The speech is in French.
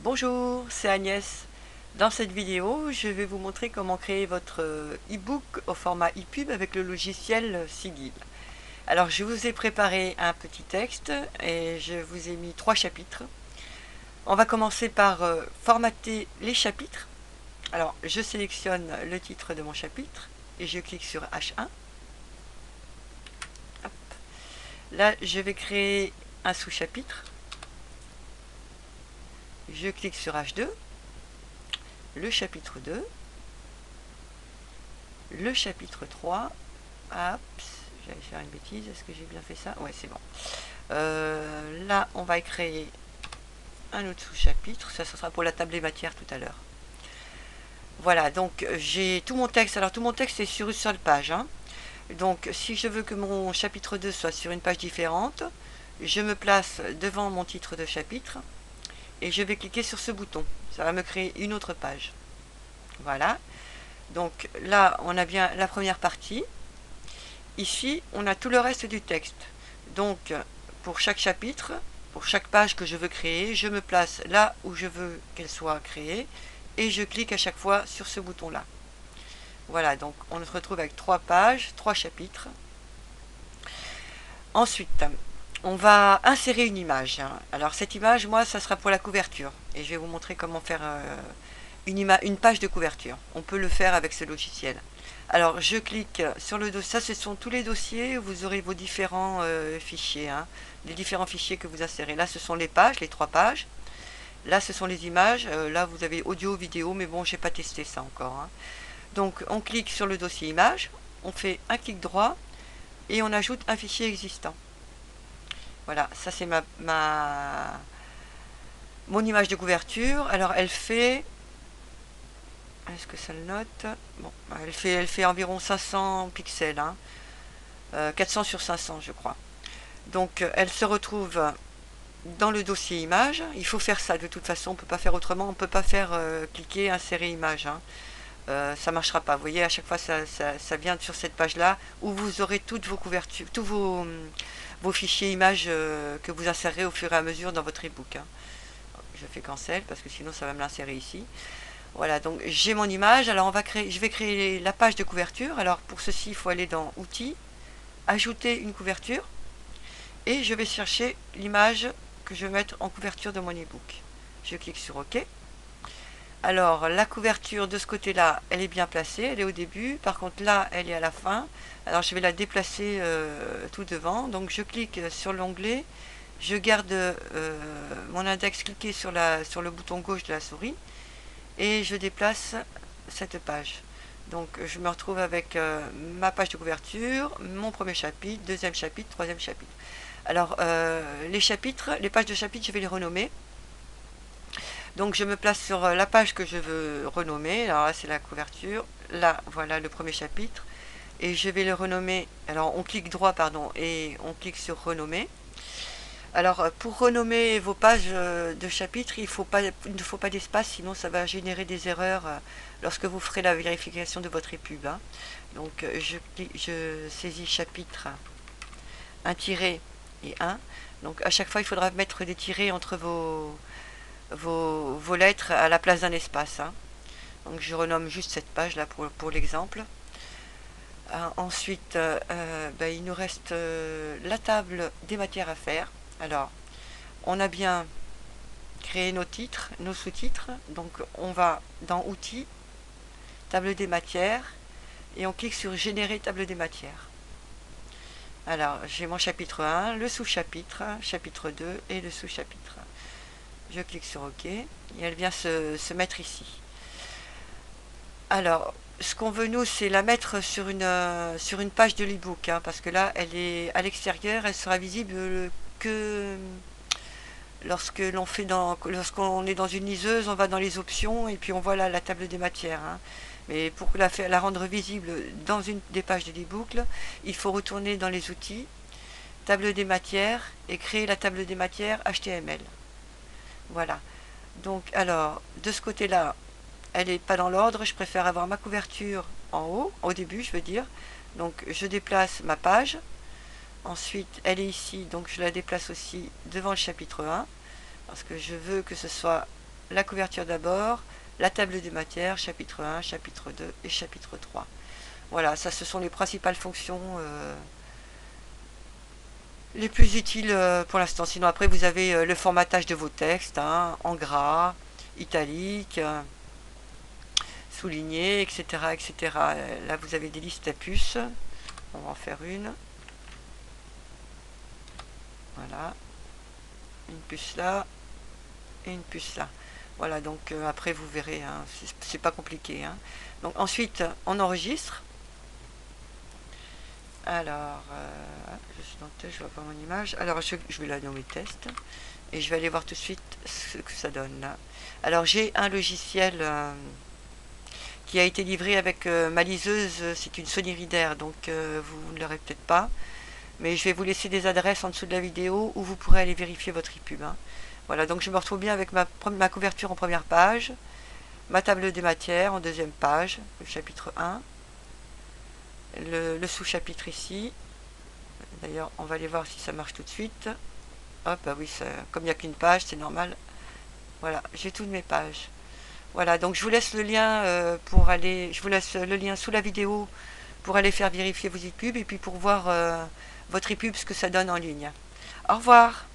Bonjour, c'est Agnès. Dans cette vidéo, je vais vous montrer comment créer votre e-book au format EPUB avec le logiciel Sigil. Alors, je vous ai préparé un petit texte et je vous ai mis 3 chapitres. On va commencer par formater les chapitres. Alors, je sélectionne le titre de mon chapitre et je clique sur H1. Hop. Là, je vais créer un sous-chapitre. Je clique sur H2. Le chapitre 2, le chapitre 3, hop, j'allais faire une bêtise, est-ce que j'ai bien fait ça? Ouais, c'est bon. Là, on va créer un autre sous-chapitre, ça sera pour la table des matières tout à l'heure. Voilà, donc j'ai tout mon texte, alors tout mon texte est sur une seule page. Donc si je veux que mon chapitre 2 soit sur une page différente, je me place devant mon titre de chapitre et je vais cliquer sur ce bouton. Ça va me créer une autre page. Voilà. Donc là, on a bien la première partie. Ici, on a tout le reste du texte. Donc, pour chaque chapitre, pour chaque page que je veux créer, je me place là où je veux qu'elle soit créée et je clique à chaque fois sur ce bouton-là. Voilà, donc on se retrouve avec 3 pages, 3 chapitres. Ensuite, on va insérer une image. Alors cette image, moi, ça sera pour la couverture. Et je vais vous montrer comment faire une page de couverture. On peut le faire avec ce logiciel. Alors je clique sur le dossier, ça ce sont tous les dossiers où vous aurez vos différents fichiers, les différents fichiers que vous insérez. Là ce sont les pages, les 3 pages. Là ce sont les images, là vous avez audio, vidéo, mais bon j'ai pas testé ça encore. Donc on clique sur le dossier image, on fait un clic droit et on ajoute un fichier existant. Voilà, ça c'est mon image de couverture. Alors elle fait... Est-ce que ça le note? Bon, elle fait environ 500 pixels, 400 sur 500 je crois. Donc elle se retrouve dans le dossier image. Il faut faire ça de toute façon, on ne peut pas faire autrement, on ne peut pas faire cliquer, insérer image. Ça ne marchera pas. Vous voyez, à chaque fois ça vient sur cette page là où vous aurez toutes vos couvertures, tous vos fichiers images que vous insérez au fur et à mesure dans votre ebook. Je fais cancel parce que sinon ça va me l'insérer ici. Voilà, donc j'ai mon image. Alors je vais créer la page de couverture. Alors pour ceci, il faut aller dans Outils, Ajouter une couverture. Et je vais chercher l'image que je vais mettre en couverture de mon ebook. Je clique sur OK. Alors la couverture de ce côté-là, elle est bien placée, elle est au début. Par contre là, elle est à la fin. Alors je vais la déplacer tout devant. Donc je clique sur l'onglet. Je garde mon index cliqué sur le bouton gauche de la souris. Et je déplace cette page. Donc je me retrouve avec ma page de couverture, mon premier chapitre, deuxième chapitre, troisième chapitre. Alors les pages de chapitre, je vais les renommer. Donc je me place sur la page que je veux renommer. Alors là c'est la couverture. Là voilà le premier chapitre. Et je vais le renommer. Alors on clique droit pardon et on clique sur renommer. Alors, pour renommer vos pages de chapitres, il ne faut pas d'espace, sinon ça va générer des erreurs lorsque vous ferez la vérification de votre epub. Donc, je saisis chapitre, un tiret et 1. Donc, à chaque fois, il faudra mettre des tirets entre vos lettres à la place d'un espace. Donc, je renomme juste cette page-là pour l'exemple. Ensuite, il nous reste la table des matières à faire. Alors, on a bien créé nos titres, nos sous-titres. Donc, on va dans Outils, Table des matières, et on clique sur Générer table des matières. Alors, j'ai mon chapitre 1, le sous-chapitre, chapitre 2 et le sous-chapitre. Je clique sur OK, et elle vient se mettre ici. Alors, ce qu'on veut, nous, c'est la mettre sur une page de l'ebook, parce que là, elle est à l'extérieur, elle sera visible que lorsqu'on est dans une liseuse, on va dans les options et puis on voit là la table des matières. Mais pour la rendre visible dans une des pages de l'ebook, il faut retourner dans les outils, table des matières et créer la table des matières HTML. Voilà. Donc alors, de ce côté-là, elle n'est pas dans l'ordre, je préfère avoir ma couverture en haut, au début je veux dire. Donc je déplace ma page. Ensuite, elle est ici, donc je la déplace aussi devant le chapitre 1, parce que je veux que ce soit la couverture d'abord, la table des matières, chapitre 1, chapitre 2 et chapitre 3. Voilà, ça ce sont les principales fonctions les plus utiles pour l'instant. Sinon après vous avez le formatage de vos textes, hein, en gras, italique, souligné, etc., etc. Là vous avez des listes à puces. On va en faire une. Voilà. Une puce là et une puce là. Voilà, donc après vous verrez, hein, c'est pas compliqué. Hein. Donc ensuite on enregistre. Alors, je suis dans le test, je vois pas mon image. Alors je vais la nommer test et je vais aller voir tout de suite ce que ça donne là. Alors j'ai un logiciel qui a été livré avec ma liseuse, c'est une Sony Reader, donc vous ne l'aurez peut-être pas. Mais je vais vous laisser des adresses en dessous de la vidéo où vous pourrez aller vérifier votre EPUB. Hein. Voilà, donc je me retrouve bien avec ma couverture en première page, ma table des matières en deuxième page, le chapitre 1, le sous-chapitre ici. D'ailleurs, on va aller voir si ça marche tout de suite. Hop, bah oui, ça, comme il n'y a qu'une page, c'est normal. Voilà, j'ai toutes mes pages. Voilà, donc je vous laisse le lien pour aller, je vous laisse le lien sous la vidéo pour aller faire vérifier vos EPUB et puis pour voir votre EPUB ce que ça donne en ligne. Au revoir.